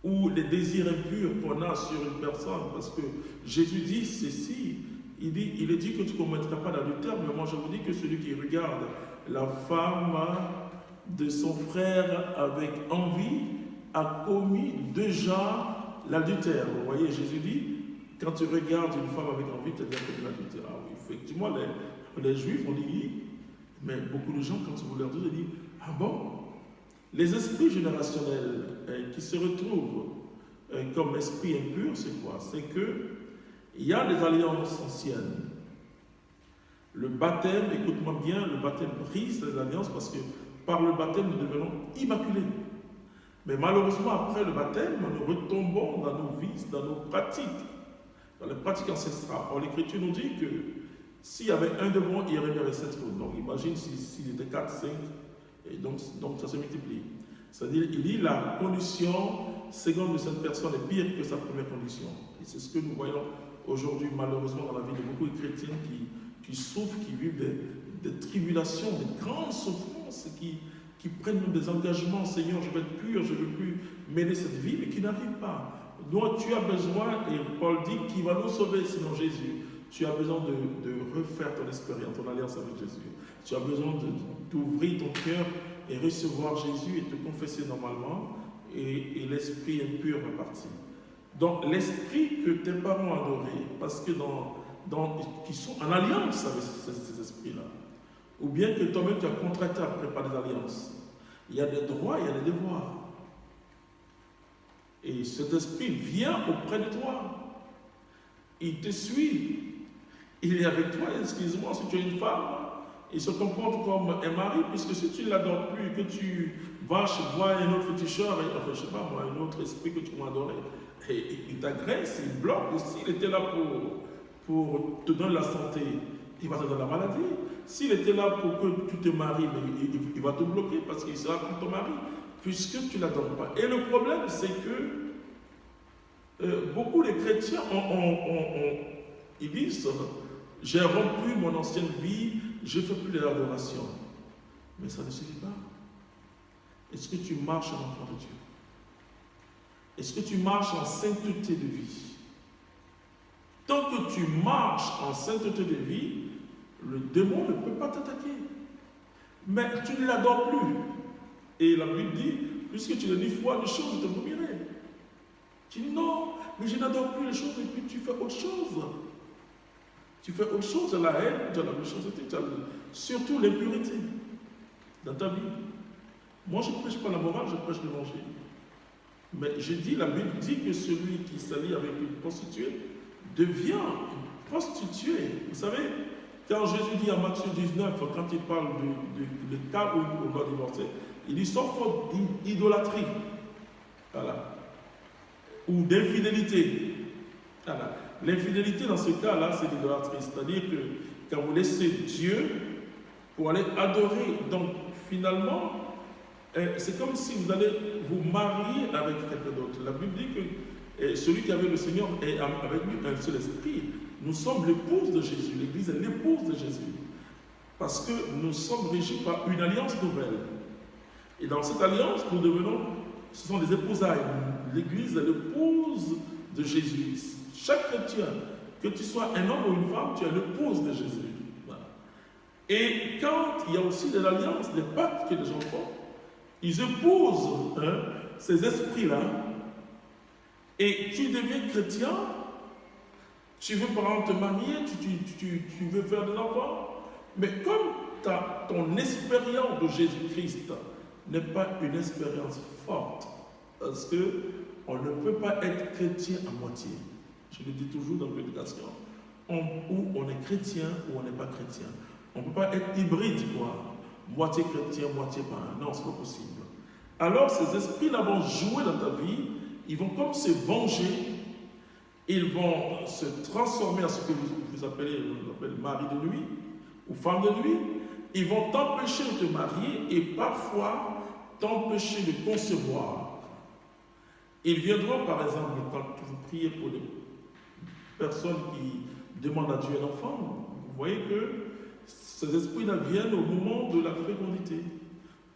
Ou les désirs impurs qu'on a sur une personne, parce que Jésus dit ceci, il est dit que tu ne commettras pas d'adultère, mais moi je vous dis que celui qui regarde la femme de son frère avec envie a commis déjà l'adultère. Vous voyez, Jésus dit, quand tu regardes une femme avec envie, tu as déjà commis l'adultère. Ah oui, effectivement, les Juifs ont dit, mais beaucoup de gens, quand vous leur dites, ils disent, ah bon? Les esprits générationnels qui se retrouvent comme esprits impurs, c'est quoi? C'est qu'il y a des alliances anciennes. Le baptême, écoute-moi bien, le baptême brise les alliances parce que par le baptême, nous devenons immaculés. Mais malheureusement, après le baptême, nous retombons dans nos vices, dans nos pratiques, dans les pratiques ancestrales. Or, l'Écriture nous dit que s'il y avait un de bon, il y avait 7 autres. Donc, imagine s'il était 4, 5, et donc ça se multiplie. C'est-à-dire, il dit la condition seconde de cette personne est pire que sa première condition. Et c'est ce que nous voyons aujourd'hui, malheureusement, dans la vie de beaucoup de chrétiens qui souffrent, qui vivent des tribulations, des grandes souffrances, qui prennent des engagements. Seigneur, je vais être pur, je ne veux plus mener cette vie, mais qui n'arrivent pas. Donc, tu as besoin, et Paul dit, qui va nous sauver sinon Jésus. Tu as besoin de refaire ton expérience, ton alliance avec Jésus. Tu as besoin d'ouvrir ton cœur et recevoir Jésus et te confesser normalement, et l'esprit impur va partir. Donc l'esprit que tes parents ont adoré, parce que qui sont en alliance avec ces esprits-là, ou bien que toi-même tu as contracté après par des alliances, il y a des droits, il y a des devoirs. Et cet esprit vient auprès de toi. Il te suit. Il est avec toi. Excuse-moi, si tu es une femme, il se comporte comme un mari, puisque si tu ne l'adores plus, que tu vas voir un autre féticheur, enfin, je ne sais pas moi, un autre esprit que tu m'as adoré, et il t'agresse, il bloque aussi. Il était là pour te donner la santé, il va te donner la maladie. S'il était là pour que tu te maries, mais il va te bloquer parce qu'il sera comme ton mari, puisque tu ne l'adores pas. Et le problème, c'est que beaucoup de chrétiens ils disent, j'ai rompu mon ancienne vie, je ne fais plus de l'adoration. Mais ça ne suffit pas. Est-ce que tu marches en enfant de Dieu? Est-ce que tu marches en sainteté de vie? Tant que tu marches en sainteté de vie, le démon ne peut pas t'attaquer. Mais tu ne l'adores plus. Et la Bible dit, puisque tu ne dis foi des choses, je te vomirai. Tu dis non, mais je n'adore plus les choses et puis tu fais autre chose. Tu fais autre chose, tu as la haine, tu as la méchanceté, tu as surtout l'impurité dans ta vie. Moi, je ne prêche pas la morale, je prêche l'évangile. Mais je dis, la Bible dit que celui qui s'allie avec une prostituée devient une prostituée. Vous savez, quand Jésus dit en Matthieu 19, quand il parle du cas où on doit divorcer, il dit sans faute d'idolâtrie, voilà, ou d'infidélité. Voilà. L'infidélité dans ce cas-là, c'est l'idolâtrie. C'est-à-dire que quand vous laissez Dieu pour aller adorer, donc finalement, c'est comme si vous allez vous marier avec quelqu'un d'autre. La Bible dit que celui qui avait le Seigneur est avec lui un seul esprit. Nous sommes l'épouse de Jésus. L'Église est l'épouse de Jésus. Parce que nous sommes régis par une alliance nouvelle. Et dans cette alliance, nous devenons, ce sont des épousailles. L'Église est l'épouse de Jésus. Chaque chrétien, que tu sois un homme ou une femme, tu es l'épouse de Jésus. Voilà. Et quand il y a aussi de l'alliance, des pactes que les gens font, ils épousent ces esprits-là, et tu deviens chrétien, tu veux par exemple te marier, tu veux faire des enfants, mais comme ton expérience de Jésus-Christ n'est pas une expérience forte, parce qu'on ne peut pas être chrétien à moitié. Je le dis toujours dans l'éducation. Ou on est chrétien ou on n'est pas chrétien. On ne peut pas être hybride, quoi. Moitié chrétien, moitié pas. Non, ce n'est pas possible. Alors, ces esprits-là vont jouer dans ta vie, ils vont comme se venger, ils vont se transformer en ce que vous appelez mari de nuit ou femme de nuit. Ils vont t'empêcher de te marier et parfois t'empêcher de concevoir. Ils viendront, par exemple, quand vous priez pour des personnes qui demandent à Dieu un enfant, vous voyez que ces esprits-là viennent au moment de la fécondité.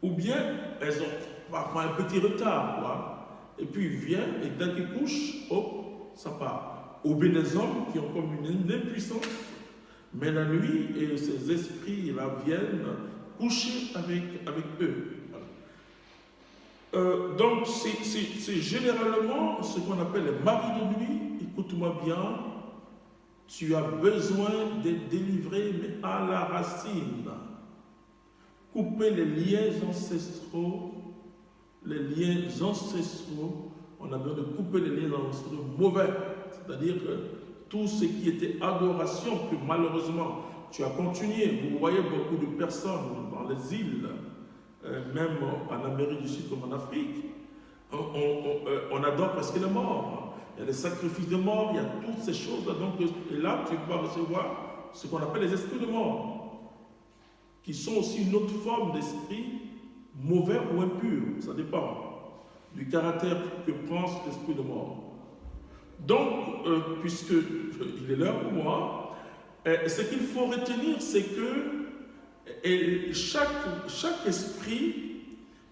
Ou bien, elles ont parfois un petit retard, quoi. Et puis ils viennent, et dès qu'ils couchent, hop, ça part. Ou bien des hommes qui ont comme une impuissance, mais la nuit, et ces esprits-là viennent coucher avec eux. Donc, c'est généralement ce qu'on appelle les maris de nuit. Écoute-moi bien, tu as besoin d'être délivré, mais à la racine. Couper les liens ancestraux. Les liens ancestraux, on a besoin de couper les liens ancestraux mauvais. C'est-à-dire que tout ce qui était adoration, que malheureusement tu as continué. Vous voyez beaucoup de personnes dans les îles, même en Amérique du Sud comme en Afrique, on adore presque les morts. Il y a des sacrifices de mort, il y a toutes ces choses-là. Donc, et là, tu vas recevoir ce qu'on appelle les esprits de mort, qui sont aussi une autre forme d'esprit mauvais ou impur, ça dépend du caractère que prend cet esprit de mort. Donc, puisqu'il est là pour moi, ce qu'il faut retenir, c'est que chaque esprit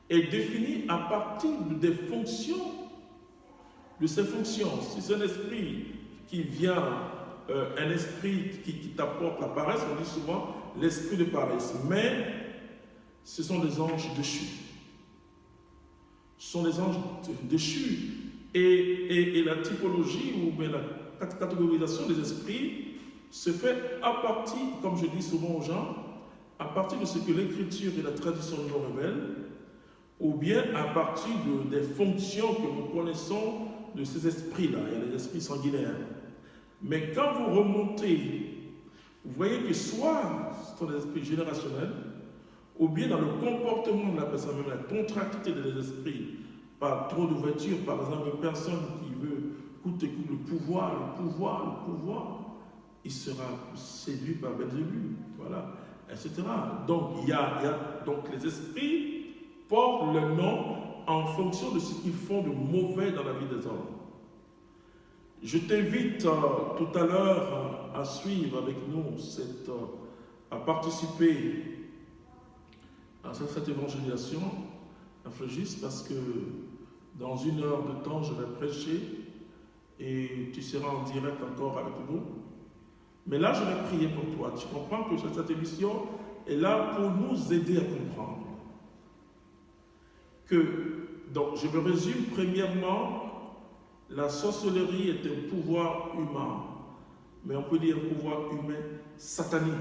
est défini à partir des fonctions, de ses fonctions. Si c'est un esprit qui vient, un esprit qui t'apporte la paresse, on dit souvent l'esprit de paresse, mais ce sont des anges déchus. Ce sont des anges déchus. Et la typologie ou bien la catégorisation des esprits se fait à partir, comme je dis souvent aux gens, à partir de ce que l'Écriture et la tradition nous révèlent, ou bien à partir des fonctions que nous connaissons de ces esprits-là. Il y a les esprits sanguinaires. Mais quand vous remontez, vous voyez que soit ce sont des esprits générationnels, ou bien dans le comportement de la personne, même la contractité des esprits, par trop d'ouverture, par exemple, une personne qui veut coûte le pouvoir, il sera séduit par Belzébuth, voilà, etc. Donc, donc les esprits portent le nom en fonction de ce qu'ils font de mauvais dans la vie des hommes. Je t'invite tout à l'heure à suivre avec nous, à participer à cette évangélisation à Fréjus, parce que dans 1 heure de temps, je vais prêcher et tu seras en direct encore avec nous. Mais là, je vais prier pour toi. Tu comprends que cette émission est là pour nous aider à comprendre. Donc, je me résume. Premièrement, la sorcellerie est un pouvoir humain, mais on peut dire un pouvoir humain satanique.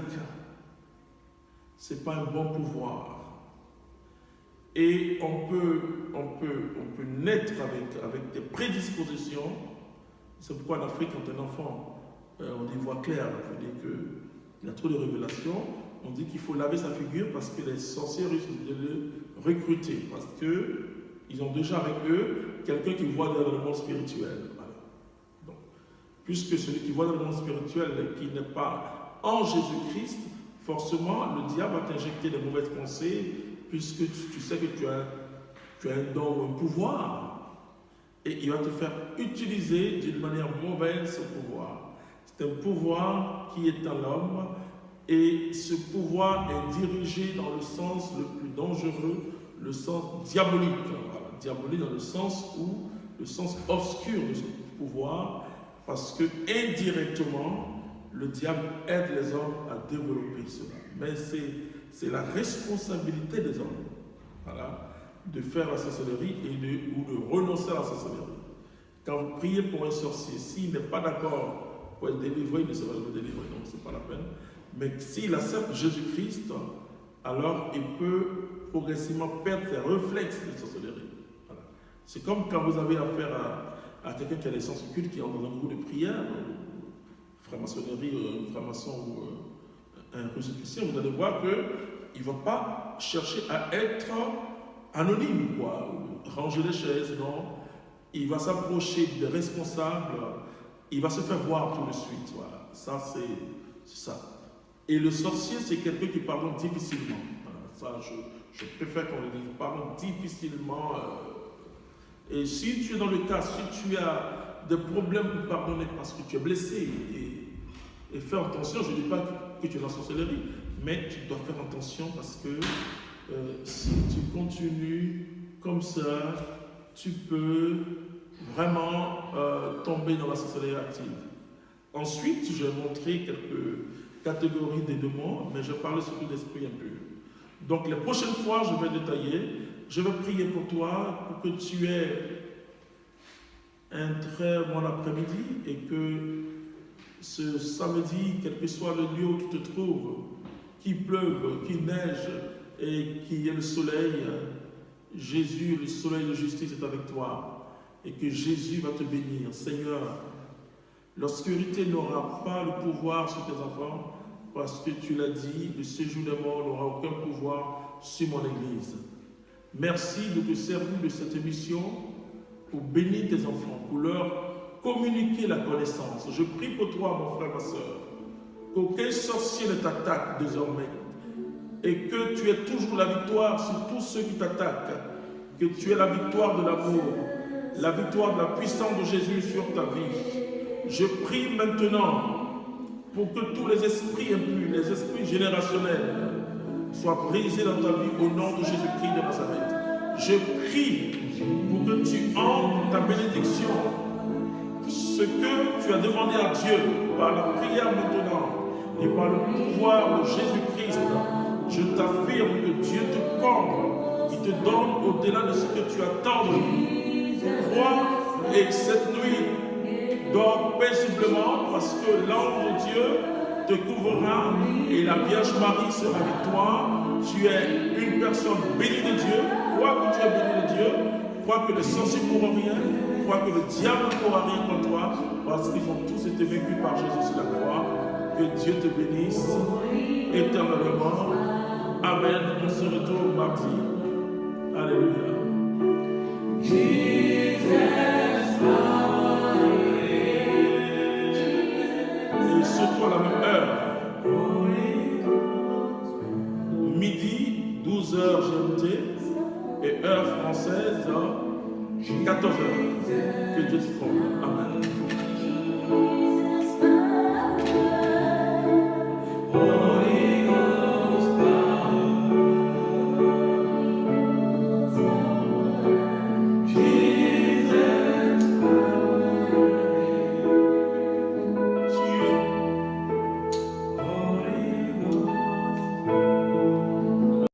Ce n'est pas un bon pouvoir. Et on peut naître avec des prédispositions. C'est pourquoi en Afrique, quand un enfant, on y voit clair, on dit qu'il a trop de révélations, on dit qu'il faut laver sa figure parce que les sorciers risquent de le recruter, parce qu'ils ont déjà avec eux quelqu'un qui voit dans le monde spirituel. Voilà. Donc, puisque celui qui voit dans le monde spirituel, qui n'est pas en Jésus-Christ, forcément, le diable va t'injecter des mauvaises pensées, puisque tu sais que tu as un don ou un pouvoir, et il va te faire utiliser d'une manière mauvaise ce pouvoir. C'est un pouvoir qui est en l'homme, et ce pouvoir est dirigé dans le sens le plus dangereux, le sens diabolique. Voilà, diabolique dans le sens obscur de ce pouvoir, parce que indirectement, le diable aide les hommes à développer cela. Mais c'est la responsabilité des hommes, voilà, de faire la sorcellerie ou de renoncer à la sorcellerie. Quand vous priez pour un sorcier, s'il n'est pas d'accord pour être délivré, il ne sera jamais délivré, donc ce n'est pas la peine. Mais s'il accepte Jésus-Christ, alors il peut progressivement perdre ses réflexes de sorcellerie. Voilà. C'est comme quand vous avez affaire à quelqu'un qui a des sens occultes, qui est dans un groupe de prière, franc-maçonnerie, franc-maçon ou un crucifixien, vous allez voir qu'il ne va pas chercher à être anonyme, quoi, ranger les chaises, non. Il va s'approcher des responsables, il va se faire voir tout de suite, voilà. Ça, c'est ça. Et le sorcier, c'est quelqu'un qui pardonne difficilement. Voilà. Ça, je préfère qu'on le dise, pardonne difficilement. Et si tu es dans le cas, si tu as des problèmes pour pardonner parce que tu es blessé, et fais attention, je ne dis pas que tu es dans la sorcellerie, mais tu dois faire attention parce que si tu continues comme ça, tu peux vraiment tomber dans la sorcellerie active. Ensuite, je vais montrer quelques catégories des démons, mais je vais parler surtout d'esprit impur. Donc les prochaines fois, je vais détailler, je vais prier pour toi, pour que tu aies un très bon après-midi et que ce samedi, quel que soit le lieu où tu te trouves, qu'il pleuve, qu'il neige et qu'il y ait le soleil, Jésus, le soleil de justice est avec toi et que Jésus va te bénir. Seigneur, l'obscurité n'aura pas le pouvoir sur tes enfants parce que tu l'as dit, le séjour des morts n'aura aucun pouvoir sur mon Église. Merci de te servir de cette émission pour bénir tes enfants, pour leur communiquer la connaissance. Je prie pour toi, mon frère, ma soeur, qu'aucun sorcier ne t'attaque désormais. et que tu aies toujours la victoire sur tous ceux qui t'attaquent, que tu aies la victoire de l'amour, la victoire de la puissance de Jésus sur ta vie. Je prie maintenant pour que tous les esprits impurs, les esprits générationnels soient brisés dans ta vie au nom de Jésus-Christ de Nazareth. Je prie pour que tu entres ta bénédiction, ce que tu as demandé à Dieu par la prière maintenant et par le pouvoir de Jésus-Christ. Je t'affirme que Dieu te comble, il te donne au-delà de ce que tu attends de lui. Crois et cette nuit, dors paisiblement parce que l'ange de Dieu te couvrira et la Vierge Marie sera avec toi. Tu es une personne bénie de Dieu. Crois que tu es béni de Dieu. Crois que les sorciers ne pourront rien. Crois que le diable ne pourra rien contre toi parce qu'ils ont tous été vécus par Jésus sur la croix. Que Dieu te bénisse éternellement. Amen. On se retrouve mardi. Alléluia. Et surtout à la même heure. Midi, 12h GMT et heure française, 14h. Que Dieu te comble. Amen.